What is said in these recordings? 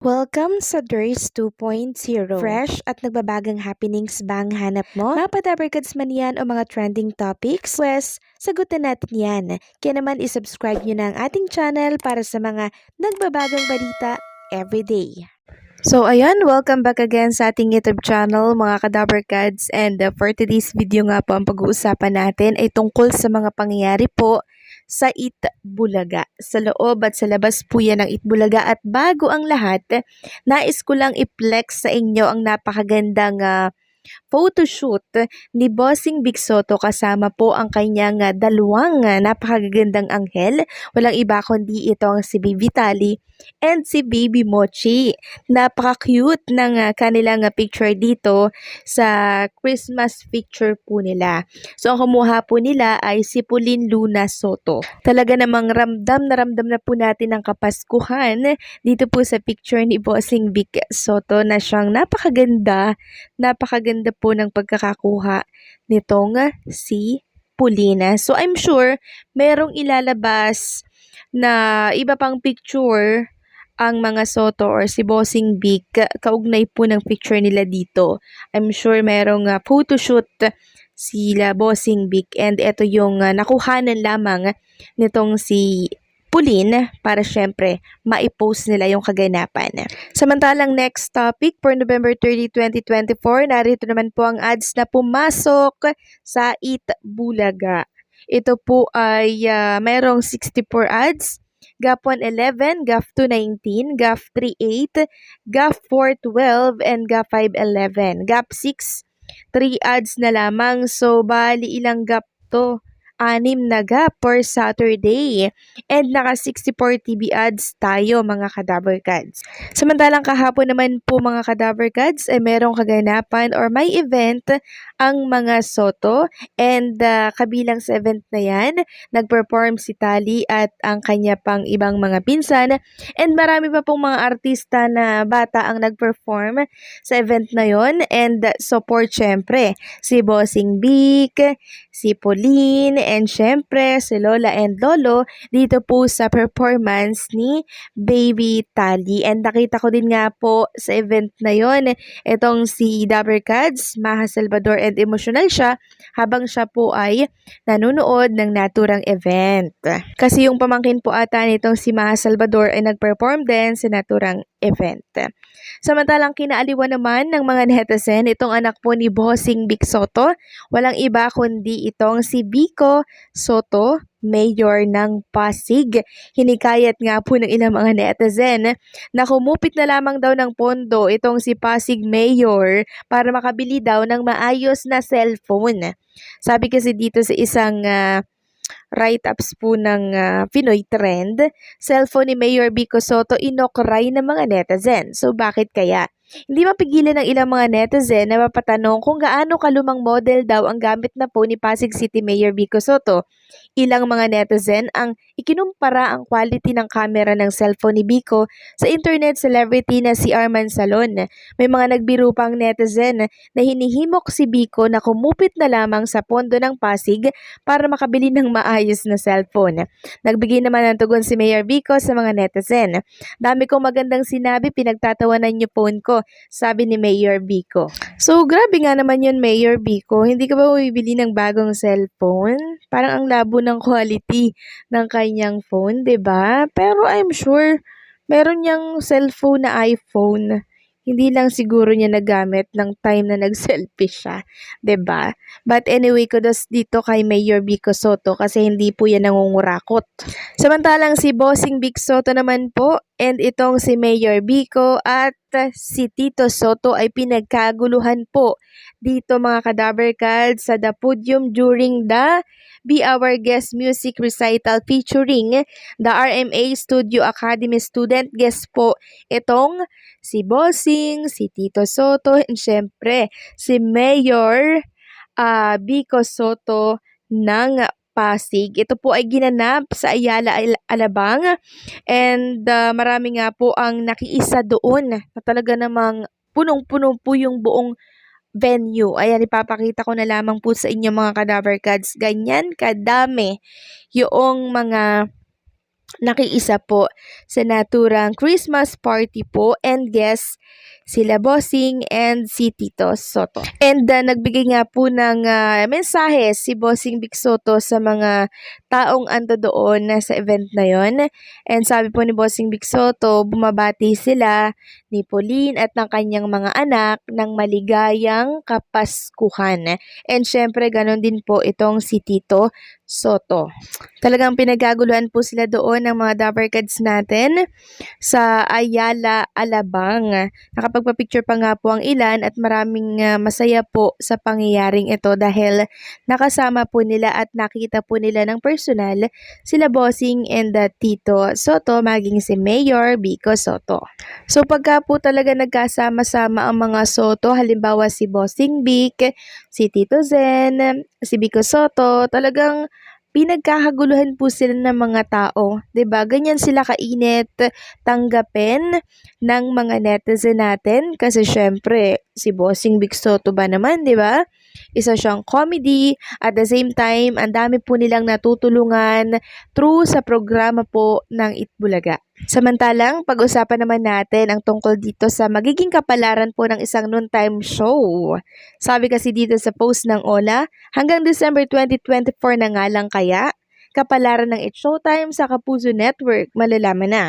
Welcome sa Durs 2.0. Fresh at nagbabagang happenings ba ang hanap mo? Mga padabarkads man yan o mga trending topics? Pwes, sagutin natin yan. Kaya naman isubscribe nyo na ang ating channel para sa mga nagbabagang balita everyday. So ayan, welcome back again sa ating YouTube channel mga kadabarkads, and for today's video nga po ang pag-uusapan natin ay tungkol sa mga pangyayari po sa Itbulaga. Sa loob at sa labas po yan ng Itbulaga, at bago ang lahat, nais ko lang i-flex sa inyo ang napakagandang photoshoot ni Bossing Big Soto kasama po ang kanyang dalawang napakagandang anghel. Walang iba kundi itong si Baby Tali and si Baby Mochi. Napaka-cute ng kanilang picture dito sa Christmas picture po nila. So ang kumuha po nila ay si Pauline Luna Soto. Talaga namang ramdam na po natin ang kapaskuhan dito po sa picture ni Bossing Big Soto na siyang napakaganda po ng pagkakakuha nitong si Paulina. So I'm sure merong ilalabas na iba pang picture ang mga Soto or si Bossing Big kaugnay po ng picture nila dito. I'm sure merong photoshoot sila Bossing Big, and ito yung nakuhanan lamang nitong si Pauline para syempre maipost nila yung kaganapan. Samantalang next topic for November 30, 2024, narito naman po ang ads na pumasok sa Itbulaga. Ito po ay mayroong 64 ads. GAP 111, GAP 219, GAP 38, GAP 412, and GAP 511. GAP 6, 3 ads na lamang. So, bali ilang GAP to? 6 na GAP for Saturday. And naka 64 TV ads tayo mga Kadabarkads. Samantalang kahapon naman po mga Kadabarkads ay merong kaganapan or may event ang mga Soto, and kabilang sa event na yan, nag-perform si Tali at ang kanya pang ibang mga pinsan, and marami pa pong mga artista na bata ang nag-perform sa event na yon, and support syempre si Bossing Big, si Pauline, and syempre si Lola and Lolo dito po sa performance ni Baby Tali. And nakita ko din nga po sa event na yon itong si Dabarkads, Maha Salvador, and emotional siya habang siya po ay nanonood ng naturang event. Kasi yung pamangkin po ata nitong si Maha Salvador ay nag-perform din sa naturang event. Samantalang kinaaliwan naman ng mga netizen itong anak po ni Bossing Big Soto. Walang iba kundi itong si Vico Soto, mayor ng Pasig. Hinikayat nga po ng ilang mga netizen na kumupit na lamang daw ng pondo itong si Pasig Mayor para makabili daw ng maayos na cellphone. Sabi kasi dito sa isang write-ups po ng Pinoy Trend, cellphone ni Mayor Vico Soto inokray ng mga netizen. So bakit kaya? Hindi mapigilan ng ilang mga netizen na mapatanong kung gaano kalumang model daw ang gamit na po ni Pasig City Mayor Vico Soto. Ilang mga netizen ang ikinumpara ang quality ng camera ng cellphone ni Vico sa internet celebrity na si Arman Salon. May mga nagbiro pang netizen na hinihimok si Vico na kumupit na lamang sa pondo ng Pasig para makabili ng maayos na cellphone. Nagbigay naman ng tugon si Mayor Vico sa mga netizen. Dami kong magandang sinabi, pinagtatawanan niyo phone ko, sabi ni Mayor Vico. So, grabe nga naman yun, Mayor Vico. Hindi ka ba bibili ng bagong cellphone? Parang ang labo ng quality ng kanyang phone, 'di ba? Pero I'm sure meron niyang cellphone na iPhone. Hindi lang siguro niya nagamit ng time na nag-selfie siya, 'di ba? But anyway, kudos dito kay Mayor Vico Soto kasi hindi po yan nangungurakot. Samantalang si Bossing Big Soto naman po, and itong si Mayor Vico at si Tito Soto ay pinagkaguluhan po dito mga Kadabarkads sa The Podium during the Be Our Guest Music Recital featuring the RMA Studio Academy student. Guest po itong si Bossing, si Tito Soto, and syempre si Mayor Vico Soto ng Pasig. Ito po ay ginanap sa Ayala, Alabang, and marami nga po ang nakiisa doon na talaga namang punong-puno po yung buong venue. Ayan, ipapakita ko na lamang po sa inyo mga Kadabarkads. Ganyan kadami yung mga nakiisa po sa naturang Christmas party po, and guess, sila Bossing and si Tito Soto. And nagbigay nga po ng mensahe si Bossing Vic Soto sa mga taong ando doon sa event na yon. And sabi po ni Bossing Vic Soto, bumabati sila ni Pauline at ng kanyang mga anak ng maligayang Kapaskuhan. And syempre, ganon din po itong si Tito Soto. Talagang pinagkaguluhan po sila doon ng mga Dappercats natin sa Ayala, Alabang. Nakapagpa-picture pa nga po ang ilan at maraming masaya po sa pangyayaring ito dahil nakasama po nila at nakita po nila ng personal sila Bossing and Tito Soto, maging si Mayor Vico Soto. So pagka po talaga nagkasama-sama ang mga Soto, halimbawa si Bossing Vic, si Tito Zen, si Vico Soto, talagang pinagkakaguluhan po sila ng mga tao, 'di ba? Ganyan sila kainit tanggapin ng mga netizen natin kasi syempre si Bossing Vic Soto ba naman, 'di ba? Isa siyang comedy, at the same time ang dami po nilang natutulungan through sa programa po ng Itbulaga. Samantalang, pag-usapan naman natin ang tungkol dito sa magiging kapalaran po ng isang noontime show. Sabi kasi dito sa post ng Ola, hanggang December 2024 na nga lang kaya, kapalaran ng It's Showtime sa Kapuso Network, malalaman na.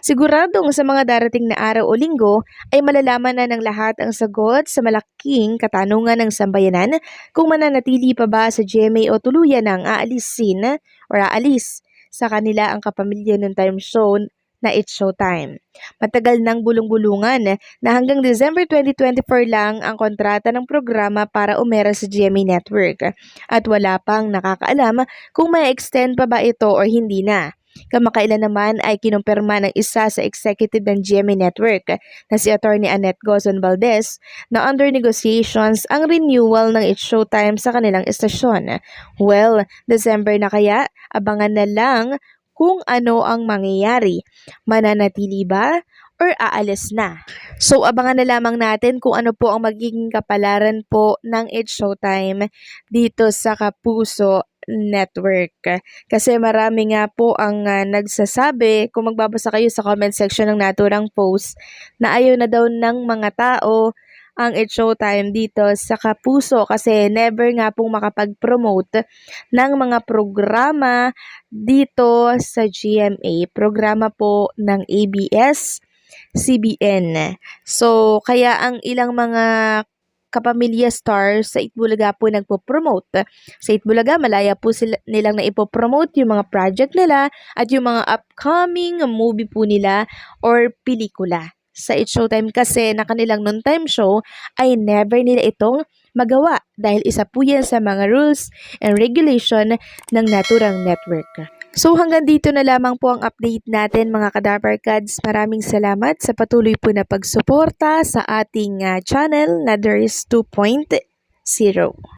Siguradong sa mga darating na araw o linggo ay malalaman na ng lahat ang sagot sa malaking katanungan ng sambayanan kung mananatili pa ba sa GMA o tuluyan ng aalisin or aalis sa kanila ang kapamilya ng time show na It's Showtime. Matagal nang bulong-bulungan na hanggang December 2024 lang ang kontrata ng programa para umera sa GMA Network at wala pang nakakaalam kung may extend pa ba ito or hindi na. Kamakailan naman ay kinumpirma ng isa sa executive ng GMA Network na si Attorney Annette Gozon Valdez na under negotiations ang renewal ng It's Showtime sa kanilang estasyon. Well, December na kaya, abangan na lang kung ano ang mangyayari. Mananatili ba or aalis na? So abangan na lamang natin kung ano po ang magiging kapalaran po ng It's Showtime dito sa Kapuso Network. Kasi marami nga po ang nagsasabi, kung magbabasa kayo sa comment section ng naturang post, na ayaw na daw ng mga tao ang It's Showtime dito sa Kapuso kasi never nga pong makapag-promote ng mga programa dito sa GMA. Programa po ng ABS-CBN. So, kaya ang ilang mga kapamilya stars sa Itbulaga po nagpo-promote. Sa Itbulaga, malaya po nilang na ipopromote yung mga project nila at yung mga upcoming movie po nila or pelikula. Sa It's Showtime kasi na kanilang noontime show ay never nila itong magawa dahil isa po yan sa mga rules and regulation ng naturang network. So hanggang dito na lamang po ang update natin mga ka-Dappercads. Maraming salamat sa patuloy po na pagsuporta sa ating channel na There is 2.0.